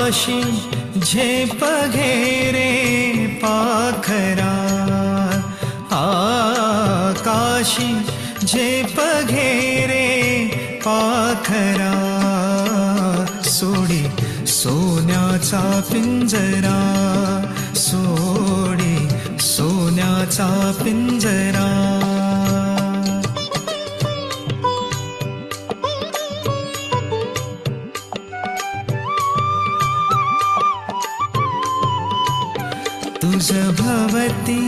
आकाशी झेप घेरे पाखरा, आकाशी झेप घेरे पाखरा, सोडी सोन्याचा पिंजरा, सोडी सोन्याचा पिंजरा. तुझ भवती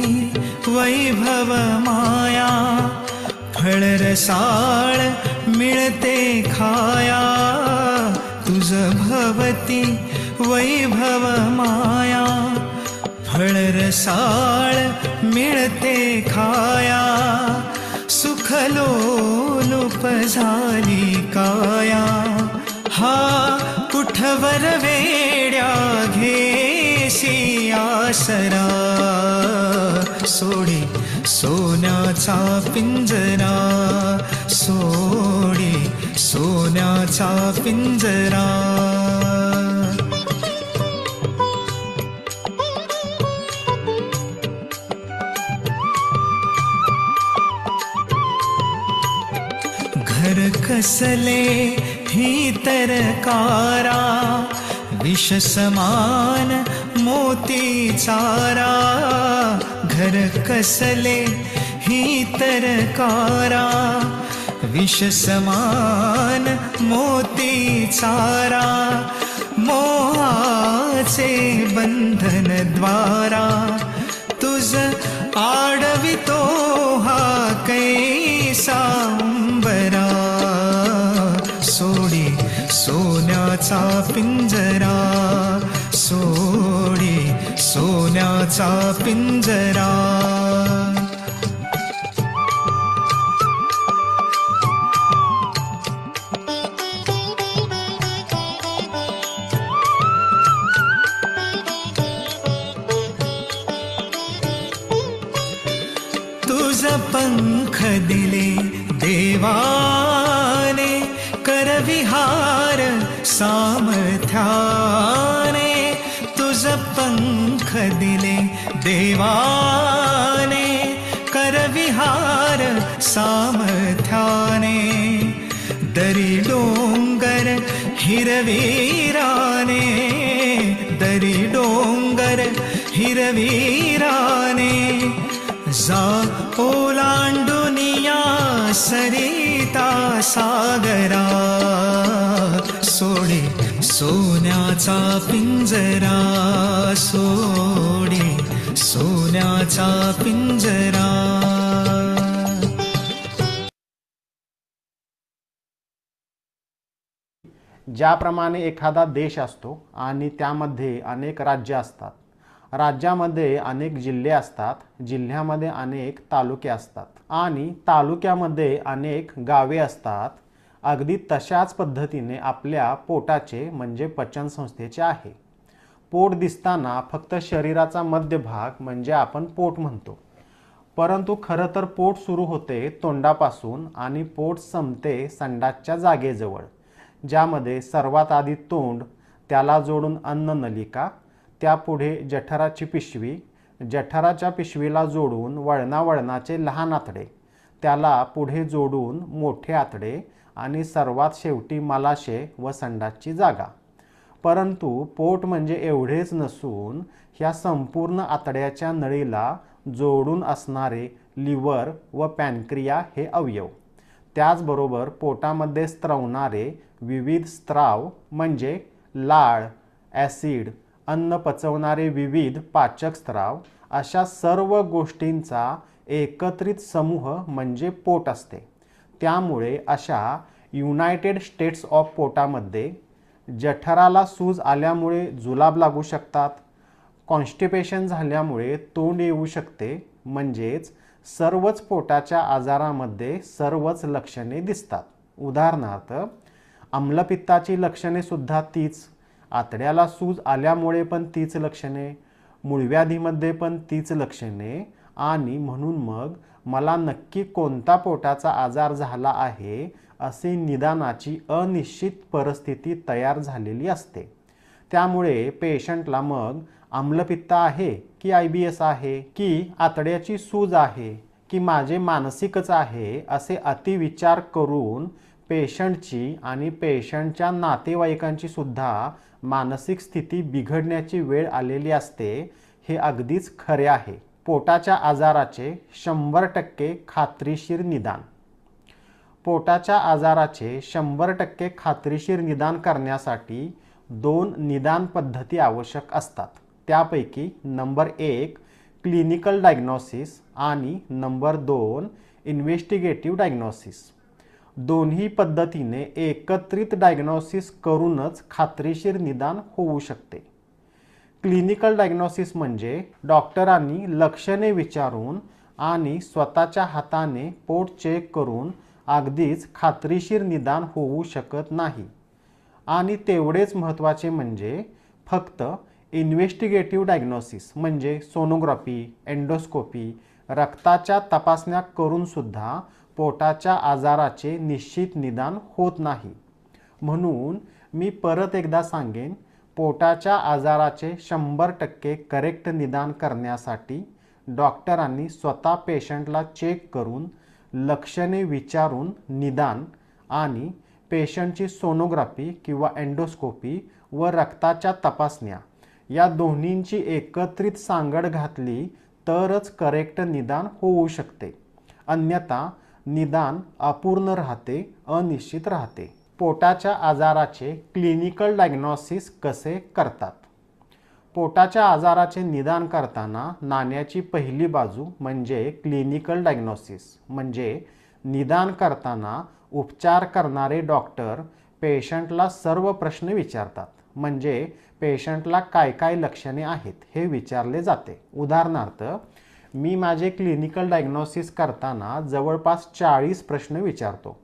वैभव माया, फळरसाळ मिळते खाया. तुझ भवती वैभव माया, फळरसाळ मिळते खाया. सुखलोलुप झाली काया, हा कुठवर वेड्या घेसी आसरा. सोडी सोन्याचा पिंजरा, सोडी सोन्याचा पिंजरा. घर कसले ही तरकारा, विष समान मोती चारा. घर कसले ही तरकारा, विष समान मोती चारा. मोहाचे बंधन द्वारा, तुझ आडवितो हा कैसा अंबरा. सोडी सोन्याचा पिंजरा, सोडी सोन्याचा पिंजरा. तुझ पंख दिले देवाने, करविहार सामर्थ्याने. तुझ पंख दिले देवाने, करविहार सामर्थ्याने. दरी डोंगर हिरवीराने, दरी डोंगर हिरवीराने. जा ओलांडुनिया सरिता सागरा. सोडी सोन्याचा पिंजरा, सोडी सोन्याचा पिंजरा. ज्याप्रमाणे एखादा देश असतो आणि त्यामध्ये अनेक राज्य असतात, राज्यामध्ये अनेक जिल्हे असतात, जिल्ह्यामध्ये अनेक तालुके असतात आणि तालुक्यामध्ये अनेक गावे असतात, अगदी तशाच पद्धतीने आपल्या पोटाचे म्हणजे पचनसंस्थेचे आहे. पोट दिसताना फक्त शरीराचा मध्यभाग म्हणजे आपण पोट म्हणतो, परंतु खरं तर पोट सुरू होते तोंडापासून आणि पोट संपते संडासच्या जागेजवळ, ज्यामध्ये सर्वात आधी तोंड, त्याला जोडून अन्ननलिका, त्यापुढे जठराची पिशवी, जठराच्या पिशवीला जोडून वळणावळणाचे लहान आतडे, त्याला पुढे जोडून मोठे आतडे आणि सर्वात शेवटी मलाशय व संडासची जागा. परंतु पोट म्हणजे एवढेच नसून ह्या संपूर्ण आतड्याच्या नळीला जोडून असणारे लिव्हर व पॅनक्रिया हे अवयव, त्याचबरोबर पोटामध्ये स्त्रवणारे विविध स्त्राव म्हणजे लाळ, ॲसिड, अन्न पचवणारे विविध पाचक स्त्राव, अशा सर्व गोष्टींचा एकत्रित समूह म्हणजे पोट असते. त्यामुळे अशा युनायटेड स्टेट्स ऑफ पोटामध्ये जठराला सूज आल्यामुळे जुलाब लागू शकतात, कॉन्स्टिपेशन झाल्यामुळे तोंड येऊ शकते, म्हणजेच सर्वच पोटाच्या आजारामध्ये सर्वच लक्षणे दिसतात. उदाहरणार्थ आम्लपित्ताची लक्षणे सुद्धा तीच, आतड्याला सूज आल्यामुळे पण तीच लक्षणे, मूळव्याधीमध्ये पण तीच लक्षणे. आणि म्हणून मग मला नक्की कोणता पोटाचा आजार झाला आहे असे निदानाची अनिश्चित परिस्थिती तयार झालेली असते. त्यामुळे पेशंटला मग आम्लपित्त आहे की IBS आहे की आतड्याची सूज आहे की माझे मानसिकच आहे असे अतिविचार करून पेशंटची आणि पेशंटच्या नातेवाईकांची सुद्धा मानसिक स्थिती बिघडण्याची वेळ आलेली असते, हे अगदीच खरे आहे. पोटाच्या आजाराचे 100% खात्रीशीर निदान. पोटाच्या आजाराचे 100% खात्रीशीर निदान करण्यासाठी 2 निदान पद्धती आवश्यक असतात. त्यापैकी नंबर 1 क्लिनिकल डायग्नोसिस आणि नंबर 2 इन्व्हेस्टिगेटिव्ह डायग्नोसिस. दोन्ही पद्धतीने एकत्रित डायग्नोसिस करूनच खात्रीशीर निदान होऊ शकते. क्लिनिकल डायग्नोसिस म्हणजे डॉक्टरांनी लक्षणे विचारून आणि स्वतःच्या हाताने पोट चेक करून अगदीच खात्रीशीर निदान होऊ शकत नाही. आणि तेवढेच महत्त्वाचे म्हणजे फक्त इन्व्हेस्टिगेटिव्ह डायग्नोसिस म्हणजे सोनोग्राफी, एंडोस्कोपी, रक्ताच्या तपासण्या करूनसुद्धा पोटाच्या आजाराचे निश्चित निदान होत नाही. म्हणून मी परत एकदा सांगेन, पोटाच्या आजाराचे 100% करेक्ट निदान करण्यासाठी डॉक्टरांनी स्वतः पेशंटला चेक करून लक्षणे विचारून निदान आणि पेशंटची सोनोग्राफी किंवा एंडोस्कोपी व रक्ताच्या तपासण्या या दोन्हींची एकत्रित सांगड घातली तरच करेक्ट निदान होऊ शकते. अन्यथा निदान अपूर्ण राहते, अनिश्चित राहते. पोटाच्या आजाराचे क्लिनिकल डायग्नोसिस कसे करतात? पोटाच्या आजाराचे निदान करताना नाण्याची पहिली बाजू म्हणजे क्लिनिकल डायग्नोसिस म्हणजे निदान करताना उपचार करणारे डॉक्टर पेशंटला सर्व प्रश्न विचारतात. म्हणजे पेशंटला काय काय लक्षणे आहेत हे विचारले जाते. उदाहरणार्थ, मी माझे क्लिनिकल डायग्नोसिस करताना जवळपास 40 प्रश्न विचारतो.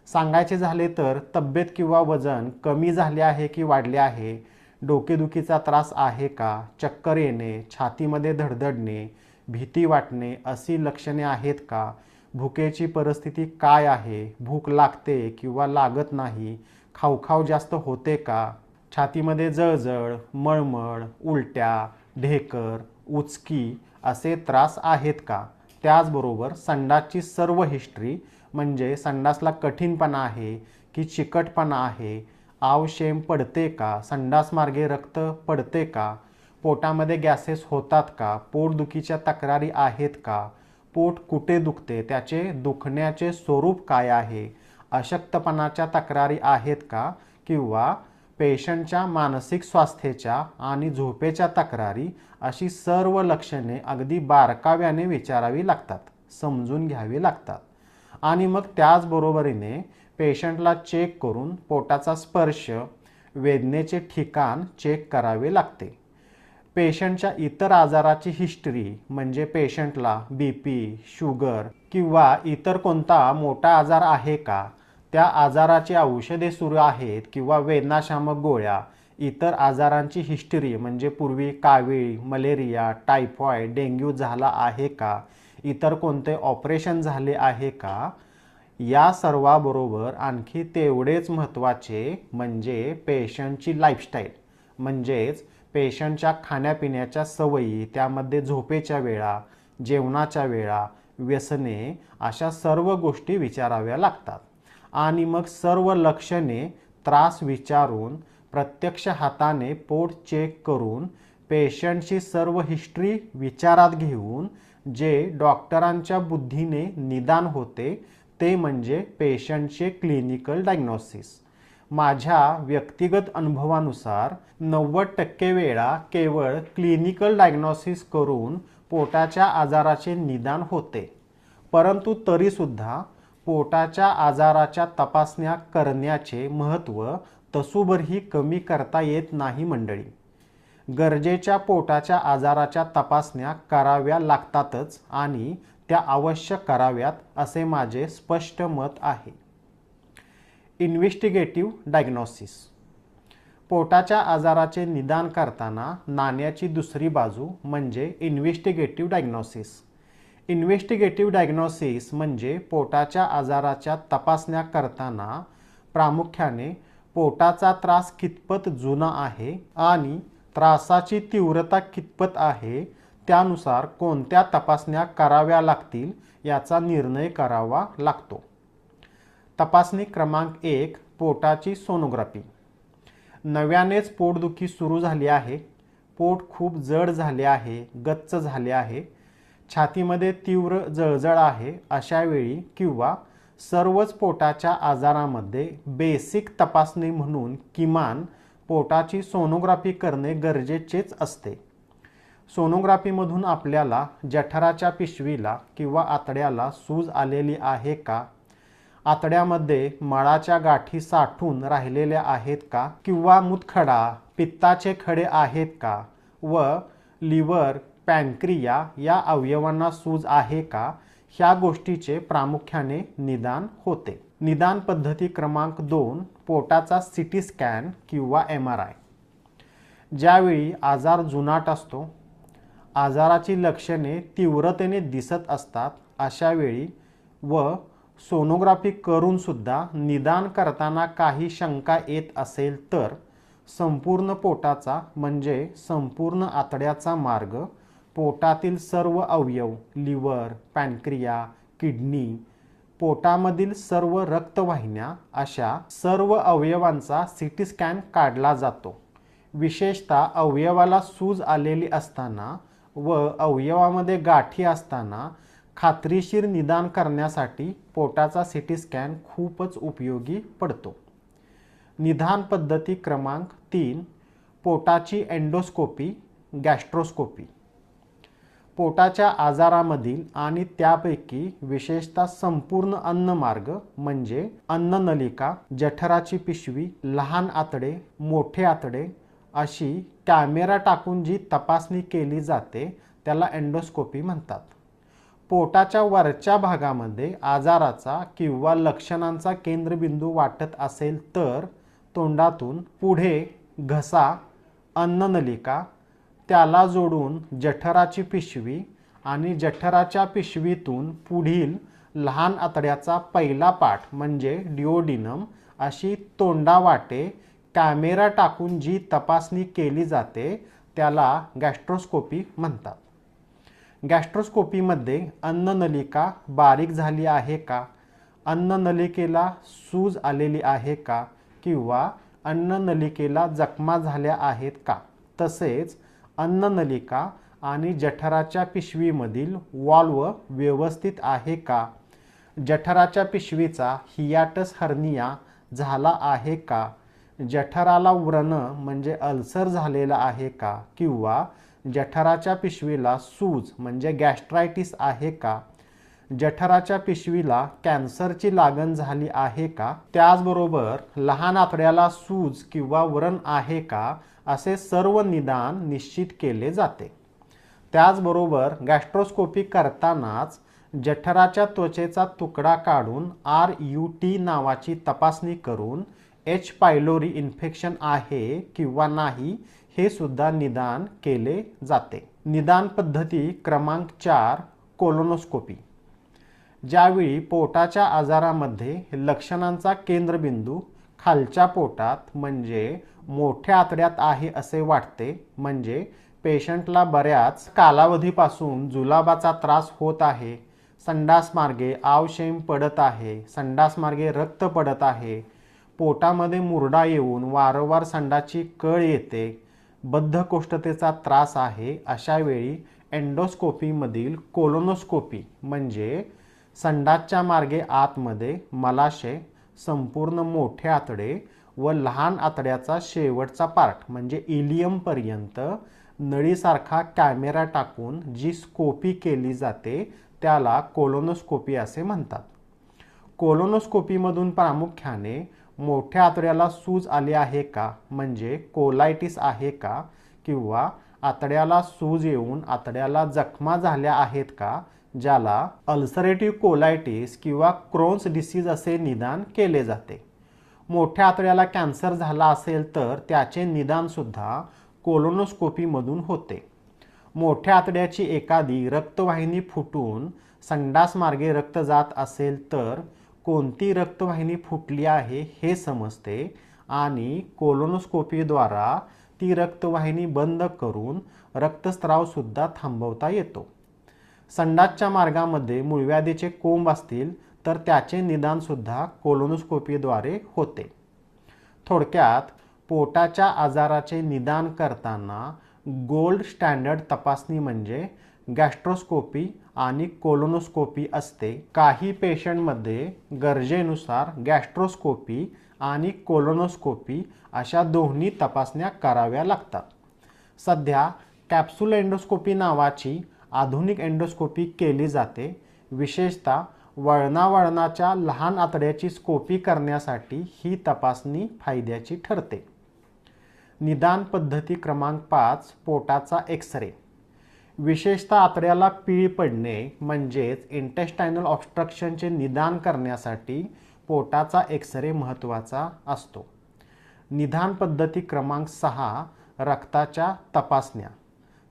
सांगायचे झाले तर तब्येत किंवा वजन कमी झाले आहे की वाढले आहे, डोकेदुखीचा त्रास आहे का, चक्कर येणे, छातीमध्ये धडधडणे, भीती वाटणे अशी लक्षणे आहेत का, भुकेची परिस्थिती काय आहे, भूक लागते किंवा लागत नाही, खावखाव जास्त होते का, छातीमध्ये जळजळ, मळमळ, उलट्या, ढेकर, उचकी असे त्रास आहेत का. त्याचबरोबर संडासची सर्व हिस्ट्री म्हणजे संडासला कठीणपणा आहे की चिकटपणा आहे, आवशेम पडते का, संडास मार्गे रक्त पडते का, पोटामध्ये गॅसेस होतात का, पोटदुखीच्या तक्रारी आहेत का, पोट कुठे दुखते, त्याचे दुखण्याचे स्वरूप काय आहे, अशक्तपणाच्या तक्रारी आहेत का किंवा पेशंटच्या मानसिक स्वास्थ्याच्या आणि झोपेच्या तक्रारी अशी सर्व लक्षणे अगदी बारकाव्याने विचारावी लागतात, समजून घ्यावी लागतात. आणि मग त्याचबरोबरीने पेशंटला चेक करून पोटाचा स्पर्श, वेदनेचे ठिकाण चेक करावे लागते. पेशंटच्या इतर आजाराची हिस्ट्री म्हणजे पेशंटला BP, शुगर किंवा इतर कोणता मोठा आजार आहे का, त्या आजाराची औषधे सुरू आहेत किंवा वेदनाशामक गोळ्या, इतर आजारांची हिस्ट्री म्हणजे पूर्वी कावीळ, मलेरिया, टायफॉइड, डेंग्यू झाला आहे का, इतर कोणते ऑपरेशन झाले आहे का. या सर्वाबरोबर आणखी तेवढेच महत्त्वाचे म्हणजे पेशंटची लाईफस्टाईल म्हणजेच पेशंटच्या खाण्यापिण्याच्या सवयी, त्यामध्ये झोपेच्या वेळा, जेवणाच्या वेळा, व्यसने अशा सर्व गोष्टी विचाराव्या लागतात. आणि मग सर्व लक्षणे, त्रास विचारून प्रत्यक्ष हाताने पोट चेक करून पेशंटची सर्व हिस्ट्री विचारात घेऊन जे डॉक्टरांच्या बुद्धीने निदान होते ते म्हणजे पेशंटचे क्लिनिकल डायग्नोसिस. माझ्या व्यक्तिगत अनुभवानुसार 90% वेळा केवळ क्लिनिकल डायग्नोसिस करून पोटाच्या आजाराचे निदान होते. परंतु तरीसुद्धा पोटाच्या आजाराच्या तपासण्या करण्याचे महत्त्व तसूभरही कमी करता येत नाही मंडळी. गरजेच्या पोटाच्या आजाराच्या तपासण्या कराव्या लागतातच आणि त्या अवश्य कराव्यात असे माझे स्पष्ट मत आहे. Investigative diagnosis. पोटाच्या आजाराचे निदान करताना नाण्याची दुसरी बाजू म्हणजे इन्व्हेस्टिगेटिव्ह डायग्नोसिस. इन्व्हेस्टिगेटिव्ह डायग्नोसिस म्हणजे पोटाच्या आजाराच्या तपासण्या करताना प्रामुख्याने पोटाचा त्रास कितपत जुना आहे आणि त्रासाची तीव्रता कितपत आहे त्यानुसार कोणत्या तपासण्या कराव्या लागतील याचा निर्णय करावा लागतो. तपासणी क्रमांक 1, पोटाची सोनोग्राफी. नव्यानेच पोटदुखी सुरू झाली आहे, पोट खूप जड झाले आहे, गच्च झाले आहे, छातीमध्ये तीव्र जळजळ आहे, अशा वेळी किंवा सर्वच पोटाच्या आजारामध्ये बेसिक तपासणी म्हणून किमान पोटाची सोनोग्राफी करणे गरजेचेच असते. सोनोग्राफीमधून आपल्याला जठराच्या पिशवीला किंवा आतड्याला सूज आलेली आहे का, आतड्यामध्ये मळाच्या गाठी साठून राहिलेल्या आहेत का किंवा मूतखडा, पित्ताचे खडे आहेत का व लिव्हर, पॅनक्रिया या अवयवांना सूज आहे का, ह्या गोष्टीचे प्रामुख्याने निदान होते. निदान पद्धती क्रमांक 2, पोटाचा सीटी स्कॅन किंवा MRI. ज्यावेळी आजार जुनाट असतो, आजाराची लक्षणे तीव्रतेने दिसत असतात, अशा वेळी व सोनोग्राफी करून सुद्धा निदान करताना काही शंका येत असेल तर संपूर्ण पोटाचा म्हणजे संपूर्ण आतड्याचा मार्ग, पोटातील सर्व अवयव, लिव्हर, पॅनक्रिया, किडनी, पोटामधील सर्व रक्तवाहिन्या अशा सर्व अवयवांचा सीटी स्कॅन काढला जातो. विशेषतः अवयवाला सूज आलेली असताना व अवयवामध्ये गाठी असताना खात्रीशीर निदान करण्यासाठी पोटाचा सीटी स्कॅन खूपच उपयोगी पडतो. निदान पद्धती क्रमांक 3, पोटाची एंडोस्कोपी, गॅस्ट्रोस्कोपी. पोटाच्या आजारामधील आणि त्यापैकी विशेषतः संपूर्ण अन्नमार्ग म्हणजे अन्ननलिका, जठराची पिशवी, लहान आतडे, मोठे आतडे अशी कॅमेरा टाकून जी तपासणी केली जाते त्याला एंडोस्कोपी म्हणतात. पोटाच्या वरच्या भागामध्ये आजाराचा किंवा लक्षणांचा केंद्रबिंदू वाटत असेल तर तोंडातून पुढे घसा, अन्ननलिका, त्याला जोडून जठराची पिशवी आणि जठराच्या पिशवीतून पुढील लहान आतड्याचा पहिला पाठ म्हणजे डिओडिनम अशी तोंडावाटे कॅमेरा टाकून जी तपासणी केली जाते त्याला गॅस्ट्रोस्कोपी म्हणतात. गॅस्ट्रोस्कोपीमध्ये अन्ननलिका बारीक झाली आहे का, अन्ननलिकेला सूज आलेली आहे का किंवा अन्ननलिकेला जखमा झाल्या आहेत का, तसेच अन्ननलिका आणि जठराच्या पिशवीमधील वॉल्व व्यवस्थित आहे का, जठराच्या पिशवीचा हियाटस हर्निया झाला आहे का, जठराला व्रण म्हणजे अल्सर झालेला आहे का किंवा जठराच्या पिशवीला सूज म्हणजे गॅस्ट्रायटिस आहे का, जठराच्या पिशवीला कॅन्सरची लागण झाली आहे का, त्याचबरोबर लहान आतड्याला सूज किंवा व्रण आहे का, असे सर्व निदान निश्चित केले जाते. त्याचबरोबर गॅस्ट्रोस्कोपी करतानाच जठराच्या त्वचेचा तुकडा काढून RUT नावाची तपासणी करून H. पायलोरी इन्फेक्शन आहे किंवा नाही हे सुद्धा निदान केले जाते. निदान पद्धती क्रमांक 4, कोलोनोस्कोपी. ज्यावेळी पोटाच्या आजारामध्ये लक्षणांचा केंद्रबिंदू खालच्या पोटात म्हणजे मोठ्या आतड्यात आहे असे वाटते, म्हणजे पेशंटला बऱ्याच कालावधीपासून जुलाबाचा त्रास होत आहे, संडास मार्गे आवशेम पडत आहे, संडास मार्गे रक्त पडत आहे, पोटामध्ये मुरडा येऊन वारंवार संडाची कळ येते, बद्धकोष्ठतेचा त्रास आहे, अशा वेळी एंडोस्कोपीमधील कोलोनोस्कोपी म्हणजे संडासच्या मार्गे आतमध्ये मलाशय, संपूर्ण मोठे आतडे व लहान आतड्याचा शेवटचा पार्ट म्हणजे इलियमपर्यंत नळीसारखा कॅमेरा टाकून जी स्कोपी केली जाते त्याला कोलोनोस्कोपी असे म्हणतात. कोलोनोस्कोपीमधून प्रामुख्याने मोठ्या आतड्याला सूज आली आहे का म्हणजे कोलायटिस आहे का किंवा आतड्याला सूज येऊन आतड्याला जखमा झाल्या आहेत का, ज्याला अल्सरेटिव्ह कोलायटिस किंवा क्रोन्स डिसीज असे निदान केले जाते. मोठ्या आतड्याला कॅन्सर झाला असेल तर त्याचे निदान सुद्धा कोलोनोस्कोपीमधून होते. मोठ्या आतड्याची एखादी रक्तवाहिनी फुटून संडास मार्गे रक्त जात असेल तर कोणती रक्तवाहिनी फुटली आहे हे समजते आणि कोलोनोस्कोपीद्वारा ती रक्तवाहिनी बंद करून रक्तस्राव सुद्धा थांबवता येतो. संडासच्या मार्गामध्ये मूळव्याधीचे कोंब असतील तर त्याचे निदान सुद्धा कोलोनोस्कोपीद्वारे होते. थोडक्यात पोटाच्या आजाराचे निदान करताना गोल्ड स्टँडर्ड तपासणी म्हणजे गॅस्ट्रोस्कोपी आणि कोलोनोस्कोपी असते. काही पेशंटमध्ये गरजेनुसार गॅस्ट्रोस्कोपी आणि कोलोनोस्कोपी अशा दोन्ही तपासण्या कराव्या लागतात. सध्या कॅप्सूल एंडोस्कोपी नावाची आधुनिक एंडोस्कोपी केली जाते. विशेषतः वळणावळणाच्या लहान आतड्याची स्कोपी करण्यासाठी ही तपासणी फायद्याची ठरते. निदान पद्धती क्रमांक 5 पोटाचा एक्सरे. विशेषतः आतड्याला पीळ पडणे म्हणजेच इंटेस्टायनल ऑब्स्ट्रक्शनचे निदान करण्यासाठी पोटाचा एक्सरे महत्त्वाचा असतो. निदान पद्धती क्रमांक 6 रक्ताच्या तपासण्या.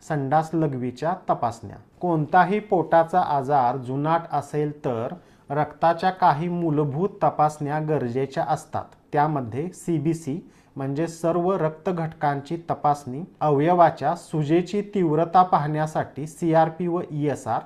संडास लघवीच्या तपासण्या. कोणताही पोटाचा आजार जुनाट असेल तर रक्ताच्या काही मूलभूत तपासण्या गरजेच्या असतात. त्यामध्ये CBC म्हणजे सर्व रक्तघटकांची तपासणी, अवयवाच्या सुजेची तीव्रता पाहण्यासाठी CRP व ESR,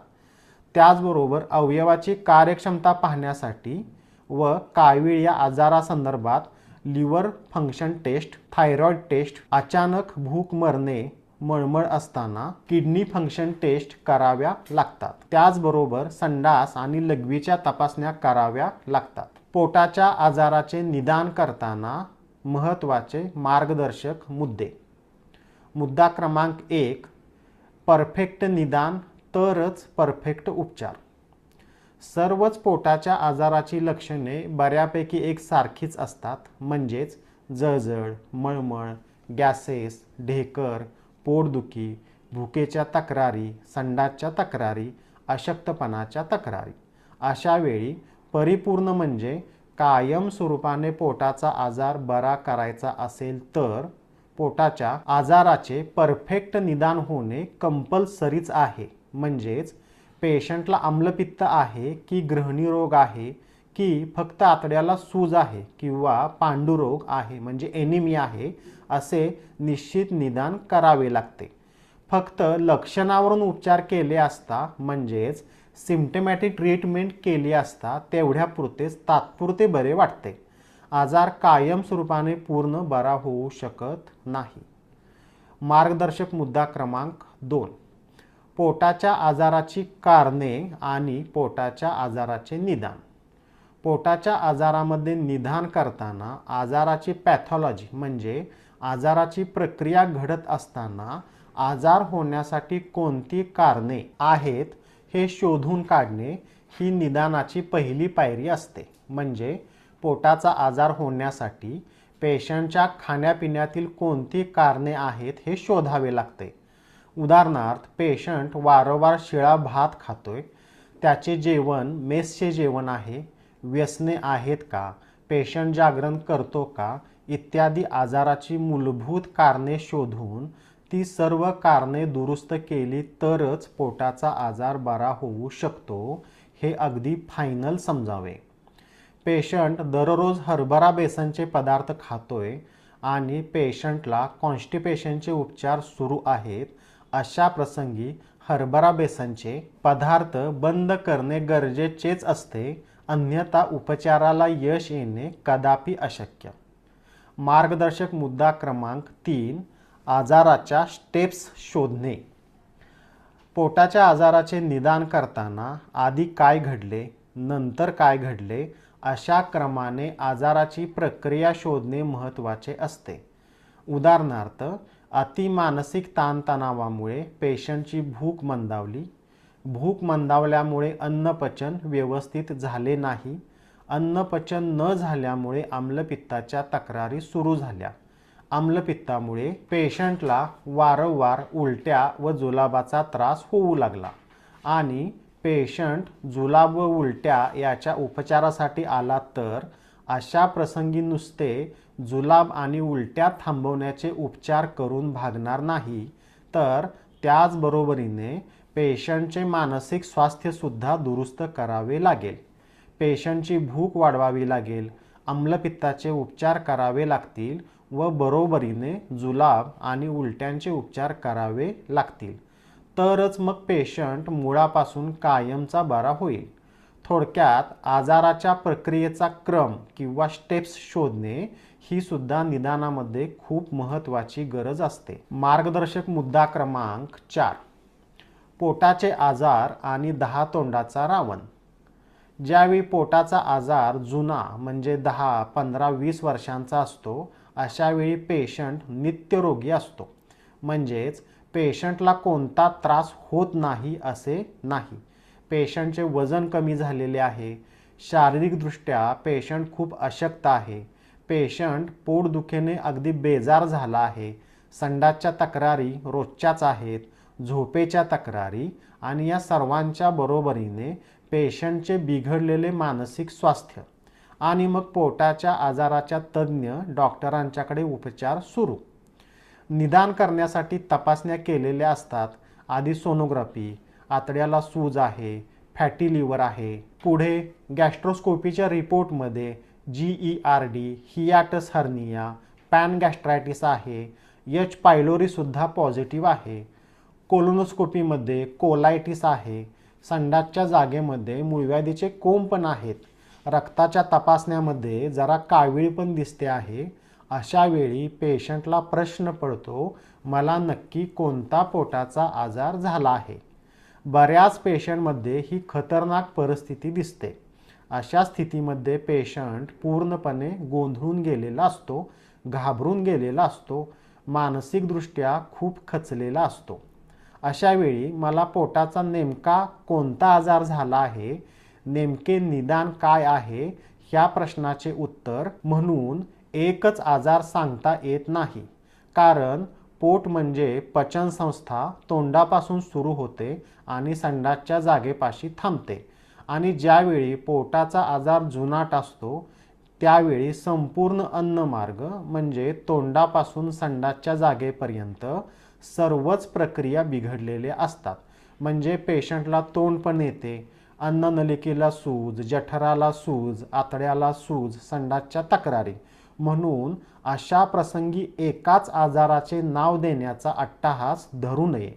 त्याचबरोबर अवयवाची कार्यक्षमता पाहण्यासाठी व कावीळ या आजारासंदर्भात liver function test, thyroid test, अचानक भूक मरणे, मळमळ असताना किडनी फंक्शन टेस्ट कराव्या लागतात. त्याचबरोबर संडास आणि लघवीच्या तपासण्या कराव्या लागतात. पोटाच्या आजाराचे निदान करताना महत्त्वाचे मार्गदर्शक मुद्दे. मुद्दा क्रमांक 1 परफेक्ट निदान तरच परफेक्ट उपचार. सर्वच पोटाच्या आजाराची लक्षणे बऱ्यापैकी एकसारखीच असतात. म्हणजेच जळजळ, मळमळ, गॅसेस, ढेकर, पोटदुखी, भुकेच्या तक्रारी, संडासच्या तक्रारी, अशक्तपणाच्या तक्रारी. अशा वेळी परिपूर्ण म्हणजे कायम स्वरूपाने पोटाचा आजार बरा करायचा असेल तर पोटाच्या आजाराचे परफेक्ट निदान होणे कंपल्सरीच आहे. म्हणजेच पेशंटला आम्लपित्त आहे की गृहिणी रोग आहे की फक्त आतड्याला सूज आहे किंवा पांडुरोग आहे म्हणजे एनिमिया आहे असे निश्चित निदान करावे लागते. फक्त लक्षणावरून उपचार केले असता म्हणजेच सिम्प्टमॅटिक ट्रीटमेंट केली असता तेवढ्यापुरतेच तात्पुरते बरे वाटते. आजार कायम स्वरूपाने पूर्ण बरा होऊ शकत नाही. मार्गदर्शक मुद्दा क्रमांक 2 पोटाच्या आजाराची कारणे आणि पोटाच्या आजाराचे निदान. पोटाच्या आजारामध्ये निदान करताना आजाराची पॅथॉलॉजी म्हणजे आजाराची प्रक्रिया घडत असताना आजार होण्यासाठी कोणती कारणे आहेत हे शोधून काढणे ही निदानाची पहिली पायरी असते. म्हणजे पोटाचा आजार होण्यासाठी पेशंटच्या खाण्यापिण्यातील कोणती कारणे आहेत हे शोधावे लागते. उदाहरणार्थ पेशंट वारंवार शिळा भात खातोय, त्याचे जेवण मेसचे जेवण आहे, व्यसने आहेत का, पेशंट जागरण करतो का इत्यादी आजाराची मूलभूत कारणे शोधून ती सर्व कारणे दुरुस्त केली तरच पोटाचा आजार बरा होऊ शकतो हे अगदी फायनल समजावे. पेशंट दररोज हरभरा बेसनचे पदार्थ खातोय आणि पेशंटला कॉन्स्टिपेशनचे उपचार सुरू आहेत. अशा प्रसंगी हरभरा बेसनचे पदार्थ बंद करणे गरजेचेच असते, अन्यथा उपचाराला यश येणे कदापि अशक्य. मार्गदर्शक मुद्दा क्रमांक 3 आजाराच्या स्टेप्स शोधणे. पोटाच्या आजाराचे निदान करताना आधी काय घडले, नंतर काय घडले अशा क्रमाने आजाराची प्रक्रिया शोधणे महत्त्वाचे असते. उदाहरणार्थ अतिमानसिक ताणतणावामुळे पेशंटची भूक मंदावली, भूक मंदावल्यामुळे अन्नपचन व्यवस्थित झाले नाही, अन्नपचन न झाल्यामुळे आम्लपित्ताच्या तक्रारी सुरू झाल्या, आम्लपित्तामुळे पेशंटला वारंवार उलट्या व जुलाबाचा त्रास होऊ लागला आणि पेशंट जुलाब व उलट्या याच्या उपचारासाठी आला तर अशा प्रसंगी नुसते जुलाब आणि उलट्या थांबवण्याचे उपचार करून भागणार नाही, तर त्याचबरोबरीने पेशंटचे मानसिक स्वास्थ्यसुद्धा दुरुस्त करावे लागेल. पेशंटची भूक वाढवावी लागेल, आम्लपित्ताचे उपचार करावे लागतील व बरोबरीने जुलाब आणि उलट्यांचे उपचार करावे लागतील, तरच मग पेशंट मुळापासून कायमचा बरा होईल. थोडक्यात आजाराच्या प्रक्रियेचा क्रम किंवा स्टेप्स शोधणे ही सुद्धा निदानामध्ये खूप महत्त्वाची गरज असते. मार्गदर्शक मुद्दा क्रमांक 4. पोटाचे आजार आणि 10 तोंडाचा रावण. ज्यावेळी पोटाचा आजार जुना म्हणजे 10, 15, 20 वर्षांचा असतो, अशावेळी पेशंट नित्यरोगी असतो. म्हणजेच पेशंटला कोणता त्रास होत नाही असे नाही. पेशंटचे वजन कमी झालेले आहे, शारीरिकदृष्ट्या पेशंट खूप अशक्त आहे, पेशंट पोटदुखीने अगदी बेजार झाला आहे, संडासच्या तक्रारी रोजच्याच आहेत, झोपेच्या तक्रारी आणि या सर्वांच्या बरोबरीने पेशंटचे बिघडलेले मानसिक स्वास्थ्य आणि मग पोटाच्या आजाराच्या तज्ज्ञ डॉक्टरांच्याकडे उपचार सुरू. निदान करण्यासाठी तपासण्या केलेल्या असतात. आधी सोनोग्राफी, आतड्याला सूज आहे, फॅटी लिव्हर आहे. पुढे गॅस्ट्रोस्कोपीच्या रिपोर्टमध्ये GERD, हियाटस हर्निया, पॅनगॅस्ट्रायटिस आहे, H. पायलोरीसुद्धा पॉझिटिव्ह आहे. कोलोनोस्कोपीमध्ये कोलायटिस आहे, संडासच्या जागेमध्ये मूळव्याधीचे कोंब पण आहेत. रक्ताच्या तपासण्यामध्ये जरा कावीळ पण दिसते आहे. अशा वेळी पेशंटला प्रश्न पडतो, मला नक्की कोणता पोटाचा आजार झाला आहे. बऱ्याच पेशंटमध्ये ही खतरनाक परिस्थिती दिसते. अशा स्थितीमध्ये पेशंट पूर्णपणे गोंधळून गेलेला असतो, घाबरून गेलेला असतो, मानसिकदृष्ट्या खूप खचलेला असतो. अशा वेळी मला पोटाचा नेमका कोणता आजार झाला आहे, नेमके निदान काय आहे, ह्या प्रश्नाचे उत्तर म्हणून एकच आजार सांगता येत नाही. कारण पोट म्हणजे पचनसंस्था तोंडापासून सुरू होते आणि संडासच्या जागेपाशी थांबते आणि ज्यावेळी पोटाचा आजार जुनाट असतो त्यावेळी संपूर्ण अन्नमार्ग म्हणजे तोंडापासून संडासच्या जागेपर्यंत सर्वच प्रक्रिया बिघडलेल्या असतात. म्हणजे पेशंटला तोंड पण येते, अन्ननलिकेला सूज, जठराला सूज, आतड्याला सूज, संडासच्या तक्रारी. म्हणून अशा प्रसंगी एकाच आजाराचे नाव देण्याचा अट्टाहास धरू नये.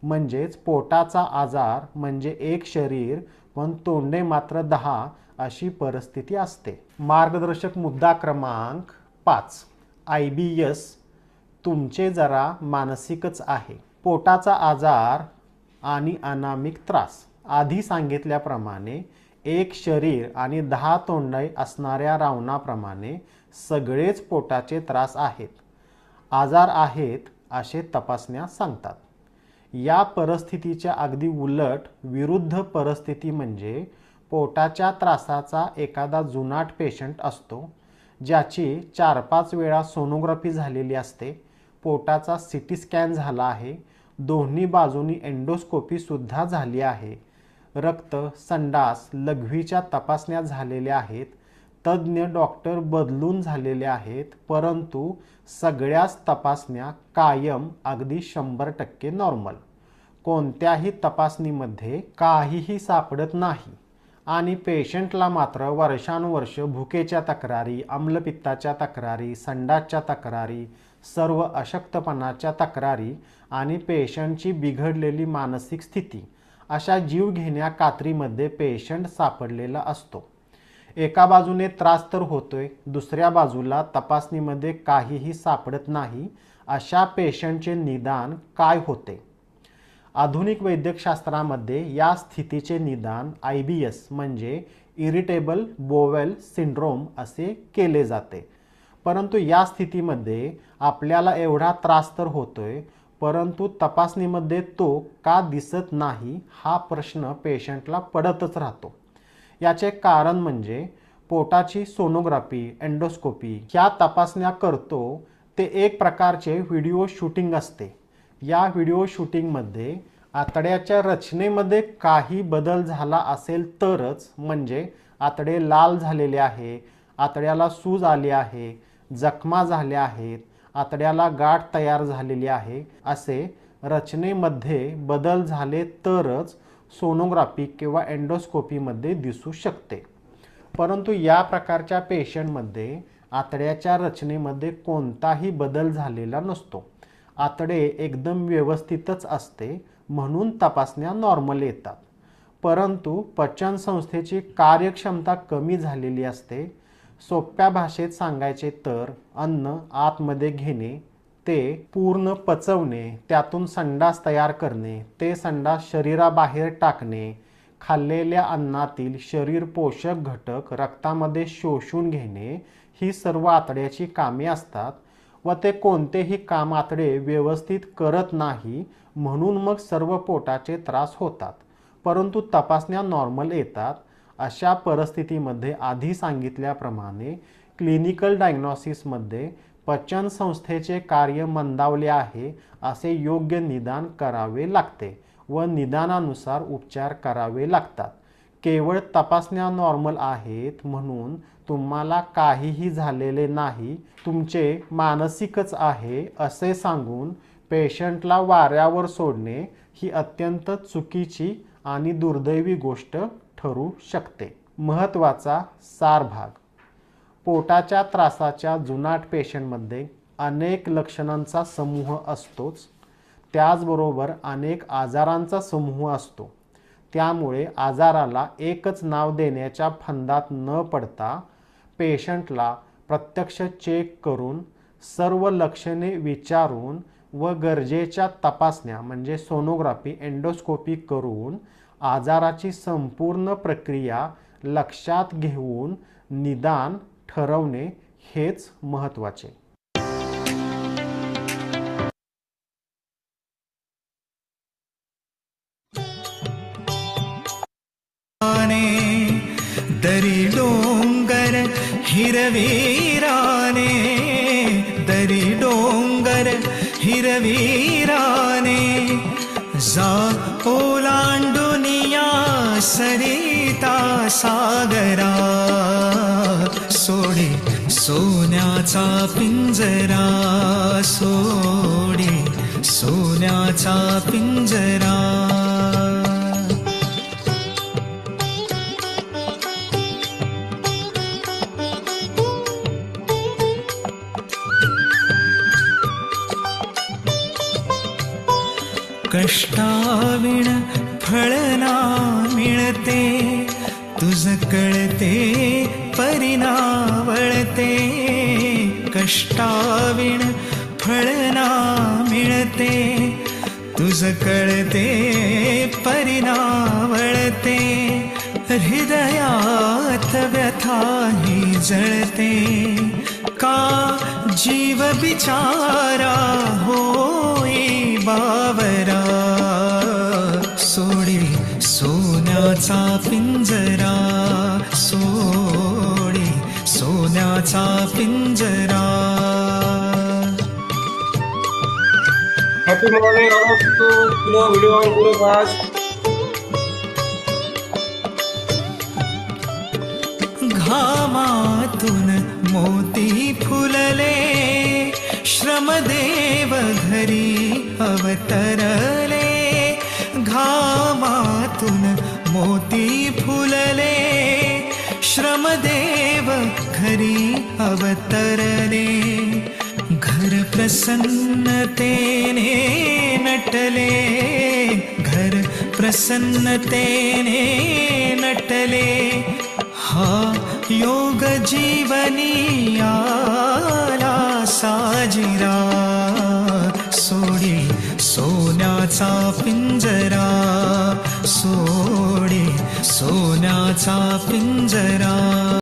म्हणजेच पोटाचा आजार म्हणजे एक शरीर पण तोंडे मात्र 10 अशी परिस्थिती असते. मार्गदर्शक मुद्दा क्रमांक 5. IBS तुमचे जरा मानसिकच आहे. पोटाचा आजार आणि अनामिक त्रास. आधी सांगितल्याप्रमाणे एक शरीर आणि 10 तोंडे असणाऱ्या रावणाप्रमाणे सगळेच पोटाचे त्रास आहेत. आजार आहेत असे तपासण्या सांगतात. या परिस्थितीच्या अगदी उलट विरुद्ध परिस्थिती म्हणजे पोटाच्या त्रासाचा एखादा जुनाट पेशंट असतो, ज्याची 4-5 वेळा सोनोग्राफी झालेली असते, पोटाचा CT स्कॅन झाला आहे, दोन्ही बाजूनी एंडोस्कोपी सुद्धा झाली आहे, रक्त, संडास, लघवीच्या तपासण्या झालेल्या आहेत, तज्ज्ञ डॉक्टर बदलून झालेले आहेत, परंतु सगळ्याच तपासण्या कायम अगदी 100% नॉर्मल. कोणत्याही तपासणीमध्ये काहीही सापडत नाही आणि पेशंटला मात्र वर्षानुवर्ष भुकेच्या तक्रारी, आम्लपित्ताच्या तक्रारी, संडासच्या तक्रारी, सर्व अशक्तपणाच्या तक्रारी आणि पेशंटची बिघडलेली मानसिक स्थिती अशा जीवघेण्या कात्रीमध्ये पेशंट सापडलेला असतो. एका बाजूने त्रास तर होतोय, दुसऱ्या बाजूला तपासणीमध्ये काहीही सापडत नाही. अशा पेशंटचे निदान काय होते? आधुनिक वैद्यकशास्त्रामध्ये या स्थितीचे निदान IBS म्हणजे इरिटेबल बोवेल सिंड्रोम असे केले जाते. परंतु या स्थितीमध्ये आपल्याला एवढा त्रास तर होतोय, परंतु तपासणीमध्ये तो का दिसत नाही हा प्रश्न पेशंटला पडतच राहतो. याचे कारण म्हणजे पोटाची सोनोग्राफी, एंडोस्कोपी ह्या तपासण्या करतो ते एक प्रकारचे व्हिडिओ शूटिंग असते. या व्हिडिओ शूटिंगमध्ये आतड्याच्या रचनेमध्ये काही बदल झाला असेल तरच, म्हणजे आतडे लाल झालेले आहे, आतड्याला सूज आली आहे, जखमा झाल्या आहेत, आतड्याला गाठ तयार झालेली आहे, असे रचनेमध्ये बदल झाले तरच सोनोग्राफी किंवा एंडोस्कोपीमध्ये दिसू शकते. परंतु या प्रकारच्या पेशंटमध्ये आतड्याच्या रचनेमध्ये कोणताही बदल झालेला नसतो. आतडे एकदम व्यवस्थितच असते, म्हणून तपासण्या नॉर्मल येतात. परंतु पचन संस्थेची कार्यक्षमता कमी झालेली असते. सोप्या भाषेत सांगायचे तर अन्न आतमध्ये घेणे, ते पूर्ण पचवणे, त्यातून संडास तयार करणे, ते संडास शरीराबाहेर टाकणे, खाल्लेल्या अन्नातील शरीर पोषक घटक रक्तामध्ये शोषून घेणे, ही सर्व आतड्याची कामे असतात व ते कोणतेही काम आतडे व्यवस्थित करत नाही, म्हणून मग सर्व पोटाचे त्रास होतात. परंतु तपासण्या नॉर्मल येतात. अशा परिस्थितीमध्ये आधी सांगितल्याप्रमाणे क्लिनिकल डायग्नॉसिसमध्ये पचन संस्थेचे कार्य मंदावले आहे असे योग्य निदान करावे लागते व निदानानुसार उपचार करावे लागतात. केवळ तपासण्या नॉर्मल आहेत म्हणून तुम्हाला काहीही झालेले नाही, तुमचे मानसिकच आहे असे सांगून पेशंटला वाऱ्यावर सोडणे ही अत्यंत चुकीची आणि दुर्दैवी गोष्ट ठरू शकते. महत्त्वाचा सार भाग. पोटाच्या त्रासाच्या जुनाट पेशंटमध्ये अनेक लक्षणांचा समूह असतोच, त्याचबरोबर अनेक आजारांचा समूह असतो. त्यामुळे आजाराला एकच नाव देण्याच्या फंदात न पडता पेशंटला प्रत्यक्ष चेक करून सर्व लक्षणे विचारून व गरजेच्या तपासण्या म्हणजे सोनोग्राफी, एंडोस्कोपी करून आजाराची संपूर्ण प्रक्रिया लक्षात घेऊन निदान ठरवणे हेच महत्त्वाचे. दरी डोंगर हिरवीराने, दरी डोंगर हिरवीराने, जा ओलांडुनिया सरिता सागरा, सोडे सोन्याचा पिंजरा, सोडे सोन्याचा पिंजरा. कष्टाविण फळ ना मिळते, तुझ कळते परिणावळते. कष्टाविण फळ ना मिळते, तुझ कळते परिणावळते. हृदयात व्यथा ही जळते, का जीव बिचारा होई बावरा. सोडे सोन्याचा पिंजरा, सोडे सोन्याचा पिंजरा. Happy morning all of you. Puno video on Guru Bhas. घामातून मोती फुलले, श्रमदेव घरी अवतरले. घामातून मोती फुलले, श्रमदेव घरी अवतरले. घर प्रसन्नतेने नटले, घर प्रसन्नतेने नटले. हा योग जीवनी आला साजिरा. सोडे सोन्याचा पिंजरा, सोडे सोन्याचा पिंजरा.